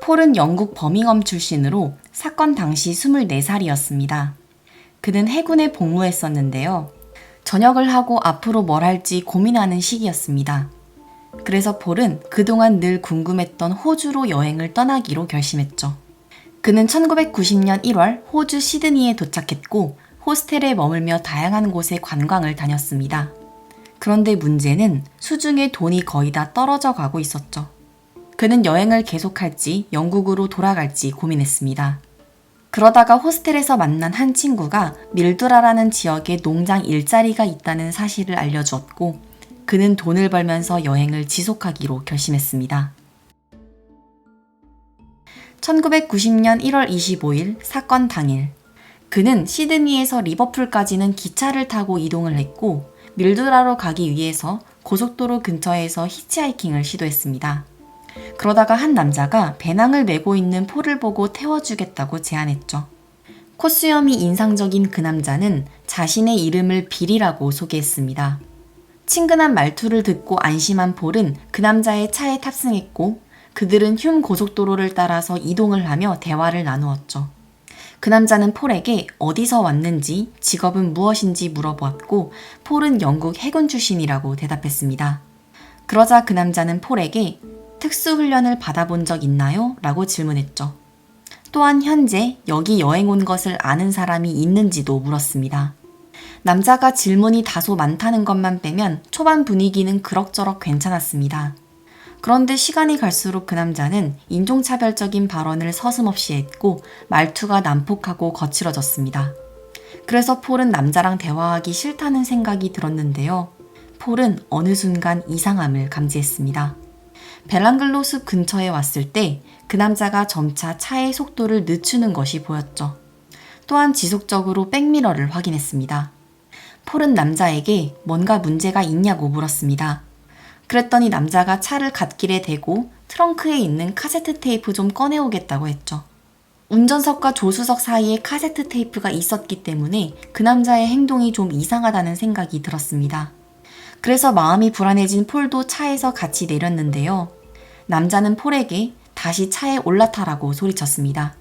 폴은 영국 버밍엄 출신으로 사건 당시 24살이었습니다. 그는 해군에 복무했었는데요. 전역을 하고 앞으로 뭘 할지 고민하는 시기였습니다. 그래서 폴은 그동안 늘 궁금했던 호주로 여행을 떠나기로 결심했죠. 그는 1990년 1월 호주 시드니에 도착했고 호스텔에 머물며 다양한 곳에 관광을 다녔습니다. 그런데 문제는 수중에 돈이 거의 다 떨어져 가고 있었죠. 그는 여행을 계속할지 영국으로 돌아갈지 고민했습니다. 그러다가 호스텔에서 만난 한 친구가 밀두라라는 지역에 농장 일자리가 있다는 사실을 알려주었고 그는 돈을 벌면서 여행을 지속하기로 결심했습니다. 1990년 1월 25일 사건 당일 그는 시드니에서 리버풀까지는 기차를 타고 이동을 했고 밀두라로 가기 위해서 고속도로 근처에서 히치하이킹을 시도했습니다. 그러다가 한 남자가 배낭을 메고 있는 폴을 보고 태워주겠다고 제안했죠. 코수염이 인상적인 그 남자는 자신의 이름을 빌이라고 소개했습니다. 친근한 말투를 듣고 안심한 폴은 그 남자의 차에 탑승했고 그들은 흉 고속도로를 따라서 이동을 하며 대화를 나누었죠. 그 남자는 폴에게 어디서 왔는지 직업은 무엇인지 물어보았고 폴은 영국 해군 출신이라고 대답했습니다. 그러자 그 남자는 폴에게 특수훈련을 받아본 적 있나요? 라고 질문했죠. 또한 현재 여기 여행 온 것을 아는 사람이 있는지도 물었습니다. 남자가 질문이 다소 많다는 것만 빼면 초반 분위기는 그럭저럭 괜찮았습니다. 그런데 시간이 갈수록 그 남자는 인종차별적인 발언을 서슴없이 했고 말투가 난폭하고 거칠어졌습니다. 그래서 폴은 남자랑 대화하기 싫다는 생각이 들었는데요. 폴은 어느 순간 이상함을 감지했습니다. 벨랑글로 숲 근처에 왔을 때 그 남자가 점차 차의 속도를 늦추는 것이 보였죠. 또한 지속적으로 백미러를 확인했습니다. 폴은 남자에게 뭔가 문제가 있냐고 물었습니다. 그랬더니 남자가 차를 갓길에 대고 트렁크에 있는 카세트 테이프 좀 꺼내오겠다고 했죠. 운전석과 조수석 사이에 카세트 테이프가 있었기 때문에 그 남자의 행동이 좀 이상하다는 생각이 들었습니다. 그래서 마음이 불안해진 폴도 차에서 같이 내렸는데요. 남자는 폴에게 다시 차에 올라타라고 소리쳤습니다.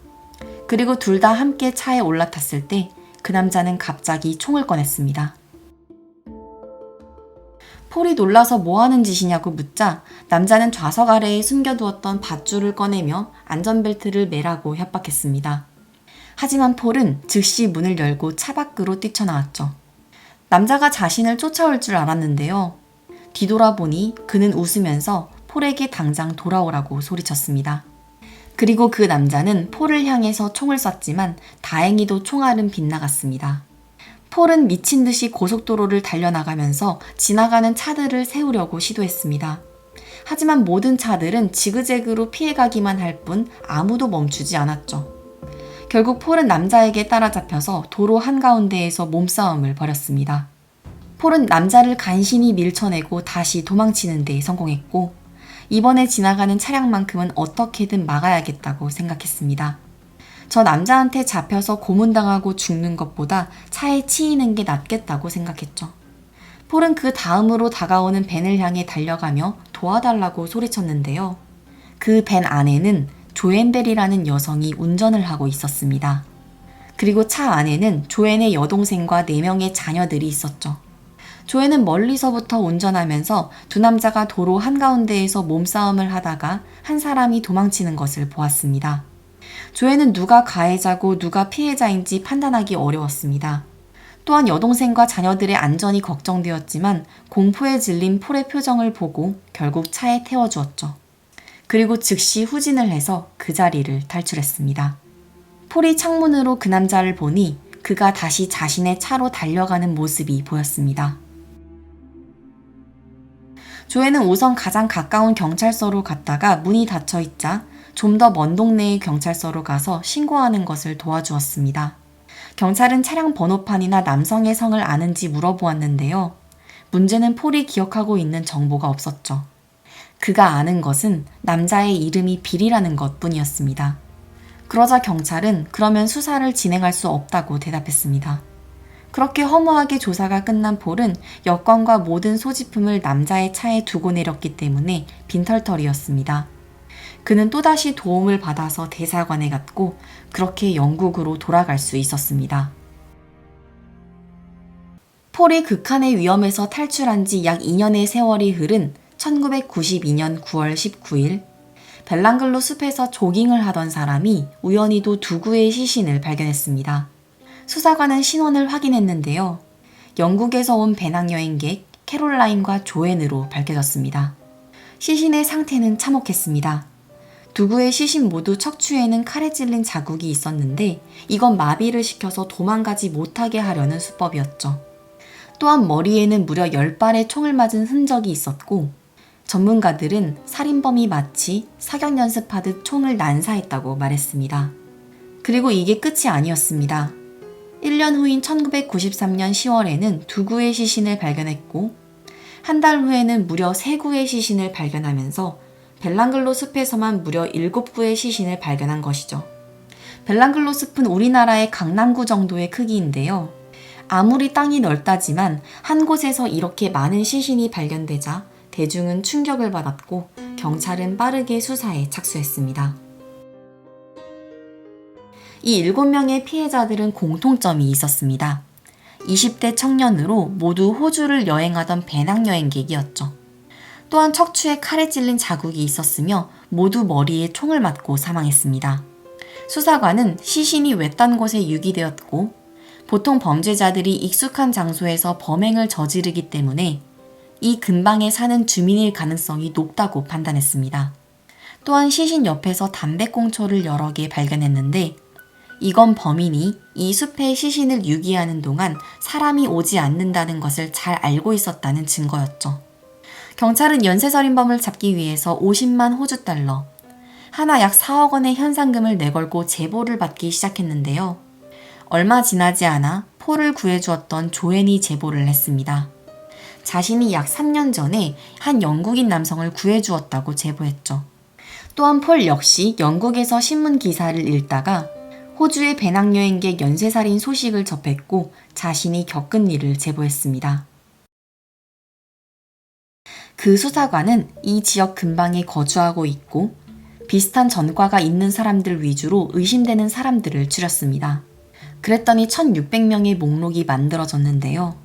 그리고 둘 다 함께 차에 올라탔을 때 그 남자는 갑자기 총을 꺼냈습니다. 폴이 놀라서 뭐 하는 짓이냐고 묻자 남자는 좌석 아래에 숨겨두었던 밧줄을 꺼내며 안전벨트를 매라고 협박했습니다. 하지만 폴은 즉시 문을 열고 차 밖으로 뛰쳐나왔죠. 남자가 자신을 쫓아올 줄 알았는데요. 뒤돌아보니 그는 웃으면서 폴에게 당장 돌아오라고 소리쳤습니다. 그리고 그 남자는 폴을 향해서 총을 쐈지만 다행히도 총알은 빗나갔습니다. 폴은 미친 듯이 고속도로를 달려나가면서 지나가는 차들을 세우려고 시도했습니다. 하지만 모든 차들은 지그재그로 피해가기만 할 뿐 아무도 멈추지 않았죠. 결국 폴은 남자에게 따라잡혀서 도로 한가운데에서 몸싸움을 벌였습니다. 폴은 남자를 간신히 밀쳐내고 다시 도망치는 데 성공했고 이번에 지나가는 차량만큼은 어떻게든 막아야겠다고 생각했습니다. 저 남자한테 잡혀서 고문당하고 죽는 것보다 차에 치이는 게 낫겠다고 생각했죠. 폴은 그 다음으로 다가오는 벤을 향해 달려가며 도와달라고 소리쳤는데요. 그 벤 안에는 조앤벨이라는 여성이 운전을 하고 있었습니다. 그리고 차 안에는 조앤의 여동생과 4명의 자녀들이 있었죠. 조앤은 멀리서부터 운전하면서 두 남자가 도로 한가운데에서 몸싸움을 하다가 한 사람이 도망치는 것을 보았습니다. 조앤은 누가 가해자고 누가 피해자인지 판단하기 어려웠습니다. 또한 여동생과 자녀들의 안전이 걱정되었지만 공포에 질린 폴의 표정을 보고 결국 차에 태워주었죠. 그리고 즉시 후진을 해서 그 자리를 탈출했습니다. 폴이 창문으로 그 남자를 보니 그가 다시 자신의 차로 달려가는 모습이 보였습니다. 조앤은 우선 가장 가까운 경찰서로 갔다가 문이 닫혀 있자 좀 더 먼 동네의 경찰서로 가서 신고하는 것을 도와주었습니다. 경찰은 차량 번호판이나 남성의 성을 아는지 물어보았는데요. 문제는 폴이 기억하고 있는 정보가 없었죠. 그가 아는 것은 남자의 이름이 빌이라는 것뿐이었습니다. 그러자 경찰은 그러면 수사를 진행할 수 없다고 대답했습니다. 그렇게 허무하게 조사가 끝난 폴은 여권과 모든 소지품을 남자의 차에 두고 내렸기 때문에 빈털터리였습니다. 그는 또다시 도움을 받아서 대사관에 갔고 그렇게 영국으로 돌아갈 수 있었습니다. 폴이 극한의 위험에서 탈출한 지 약 2년의 세월이 흐른 1992년 9월 19일 벨랑글로 숲에서 조깅을 하던 사람이 우연히도 두구의 시신을 발견했습니다. 수사관은 신원을 확인했는데요. 영국에서 온 배낭여행객 캐롤라인과 조앤으로 밝혀졌습니다. 시신의 상태는 참혹했습니다. 두구의 시신 모두 척추에는 칼에 찔린 자국이 있었는데 이건 마비를 시켜서 도망가지 못하게 하려는 수법이었죠. 또한 머리에는 무려 10발의 총을 맞은 흔적이 있었고 전문가들은 살인범이 마치 사격 연습하듯 총을 난사했다고 말했습니다. 그리고 이게 끝이 아니었습니다. 1년 후인 1993년 10월에는 2구의 시신을 발견했고 한 달 후에는 무려 3구의 시신을 발견하면서 벨랑글로 숲에서만 무려 7구의 시신을 발견한 것이죠. 벨랑글로 숲은 우리나라의 강남구 정도의 크기인데요. 아무리 땅이 넓다지만 한 곳에서 이렇게 많은 시신이 발견되자 대중은 충격을 받았고 경찰은 빠르게 수사에 착수했습니다. 이 7명의 피해자들은 공통점이 있었습니다. 20대 청년으로 모두 호주를 여행하던 배낭여행객이었죠. 또한 척추에 칼에 찔린 자국이 있었으며 모두 머리에 총을 맞고 사망했습니다. 수사관은 시신이 외딴 곳에 유기되었고 보통 범죄자들이 익숙한 장소에서 범행을 저지르기 때문에 이 근방에 사는 주민일 가능성이 높다고 판단했습니다. 또한 시신 옆에서 담배꽁초를 여러 개 발견했는데 이건 범인이 이 숲에 시신을 유기하는 동안 사람이 오지 않는다는 것을 잘 알고 있었다는 증거였죠. 경찰은 연쇄살인범을 잡기 위해서 50만 호주 달러, 하나 약 4억 원의 현상금을 내걸고 제보를 받기 시작했는데요. 얼마 지나지 않아 폴을 구해주었던 조앤이 제보를 했습니다. 자신이 약 3년 전에 한 영국인 남성을 구해주었다고 제보했죠. 또한 폴 역시 영국에서 신문 기사를 읽다가 호주의 배낭여행객 연쇄살인 소식을 접했고 자신이 겪은 일을 제보했습니다. 그 수사관은 이 지역 근방에 거주하고 있고 비슷한 전과가 있는 사람들 위주로 의심되는 사람들을 추렸습니다. 그랬더니 1600명의 목록이 만들어졌는데요.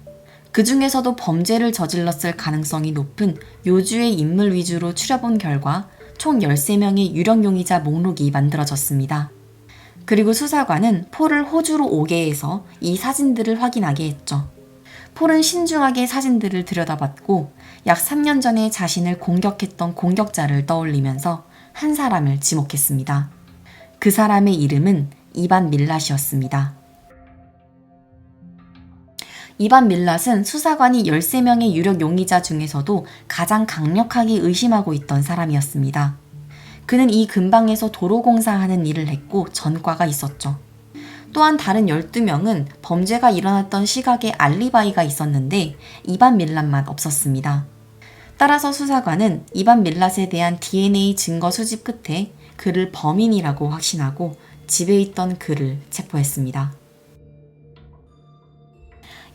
그 중에서도 범죄를 저질렀을 가능성이 높은 요주의 인물 위주로 추려본 결과 총 13명의 유력 용의자 목록이 만들어졌습니다. 그리고 수사관은 폴을 호주로 오게 해서 이 사진들을 확인하게 했죠. 폴은 신중하게 사진들을 들여다봤고 약 3년 전에 자신을 공격했던 공격자를 떠올리면서 한 사람을 지목했습니다. 그 사람의 이름은 이반 밀랏이었습니다. 이반 밀랏은 수사관이 13명의 유력 용의자 중에서도 가장 강력하게 의심하고 있던 사람이었습니다. 그는 이 근방에서 도로공사하는 일을 했고 전과가 있었죠. 또한 다른 12명은 범죄가 일어났던 시각에 알리바이가 있었는데 이반 밀랏만 없었습니다. 따라서 수사관은 이반 밀랏에 대한 DNA 증거 수집 끝에 그를 범인이라고 확신하고 집에 있던 그를 체포했습니다.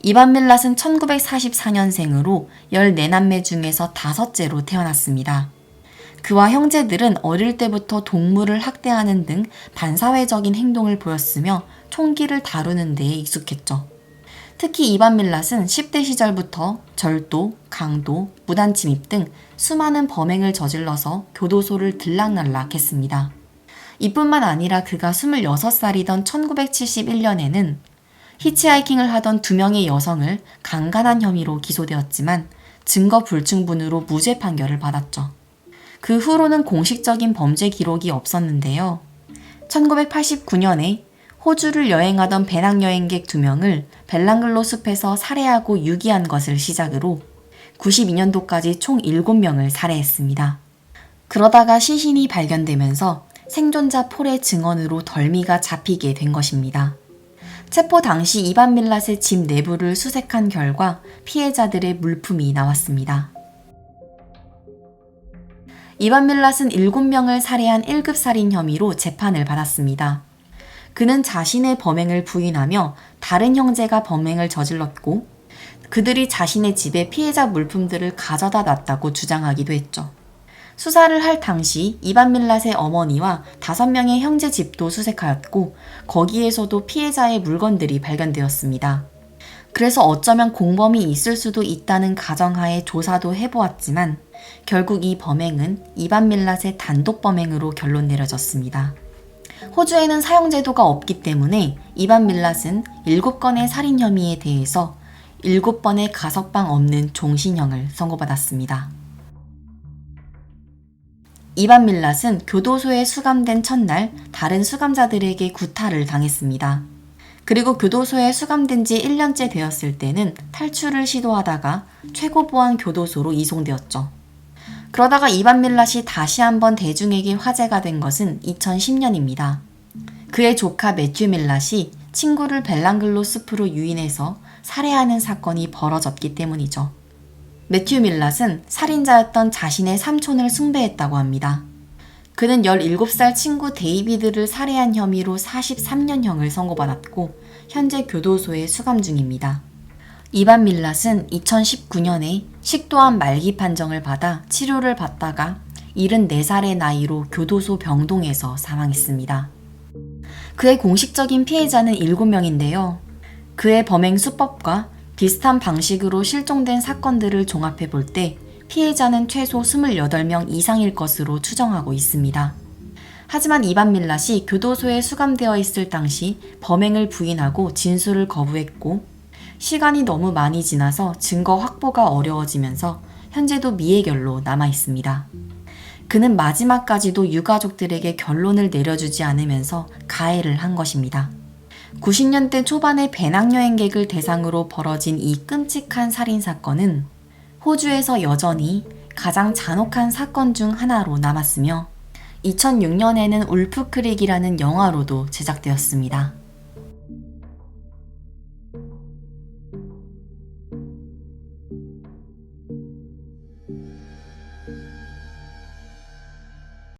이반 밀랏은 1944년생으로 14남매 중에서 5째로 태어났습니다. 그와 형제들은 어릴 때부터 동물을 학대하는 등 반사회적인 행동을 보였으며 총기를 다루는 데에 익숙했죠. 특히 이반 밀랏은 10대 시절부터 절도, 강도, 무단 침입 등 수많은 범행을 저질러서 교도소를 들락날락했습니다. 이뿐만 아니라 그가 26살이던 1971년에는 히치하이킹을 하던 2명의 여성을 강간한 혐의로 기소되었지만 증거 불충분으로 무죄 판결을 받았죠. 그 후로는 공식적인 범죄 기록이 없었는데요. 1989년에 호주를 여행하던 배낭여행객 2명을 벨랑글로 숲에서 살해하고 유기한 것을 시작으로 92년도까지 총 7명을 살해했습니다. 그러다가 시신이 발견되면서 생존자 폴의 증언으로 덜미가 잡히게 된 것입니다. 체포 당시 이반 밀랏의 집 내부를 수색한 결과 피해자들의 물품이 나왔습니다. 이반 밀랏은 7명을 살해한 1급 살인 혐의로 재판을 받았습니다. 그는 자신의 범행을 부인하며 다른 형제가 범행을 저질렀고 그들이 자신의 집에 피해자 물품들을 가져다 놨다고 주장하기도 했죠. 수사를 할 당시 이반 밀랏의 어머니와 5명의 형제 집도 수색하였고 거기에서도 피해자의 물건들이 발견되었습니다. 그래서 어쩌면 공범이 있을 수도 있다는 가정하에 조사도 해보았지만 결국 이 범행은 이반 밀랏의 단독 범행으로 결론 내려졌습니다. 호주에는 사형제도가 없기 때문에 이반 밀랏은 7건의 살인 혐의에 대해서 7번의 가석방 없는 종신형을 선고받았습니다. 이반 밀랏은 교도소에 수감된 첫날 다른 수감자들에게 구타를 당했습니다. 그리고 교도소에 수감된 지 1년째 되었을 때는 탈출을 시도하다가 최고보안 교도소로 이송되었죠. 그러다가 이반 밀랏이 다시 한번 대중에게 화제가 된 것은 2010년입니다. 그의 조카 매튜 밀랏이 친구를 벨랑글로 숲으로 유인해서 살해하는 사건이 벌어졌기 때문이죠. 매튜 밀랏은 살인자였던 자신의 삼촌을 숭배했다고 합니다. 그는 17살 친구 데이비드를 살해한 혐의로 43년형을 선고받았고 현재 교도소에 수감 중입니다. 이반 밀랏은 2019년에 식도암 말기 판정을 받아 치료를 받다가 74살의 나이로 교도소 병동에서 사망했습니다. 그의 공식적인 피해자는 7명인데요. 그의 범행 수법과 비슷한 방식으로 실종된 사건들을 종합해 볼 때 피해자는 최소 28명 이상일 것으로 추정하고 있습니다. 하지만 이반 밀랏이 교도소에 수감되어 있을 당시 범행을 부인하고 진술을 거부했고 시간이 너무 많이 지나서 증거 확보가 어려워지면서 현재도 미해결로 남아 있습니다. 그는 마지막까지도 유가족들에게 결론을 내려주지 않으면서 가해를 한 것입니다. 90년대 초반의 배낭여행객을 대상으로 벌어진 이 끔찍한 살인사건은 호주에서 여전히 가장 잔혹한 사건 중 하나로 남았으며 2006년에는 울프 크릭이라는 영화로도 제작되었습니다.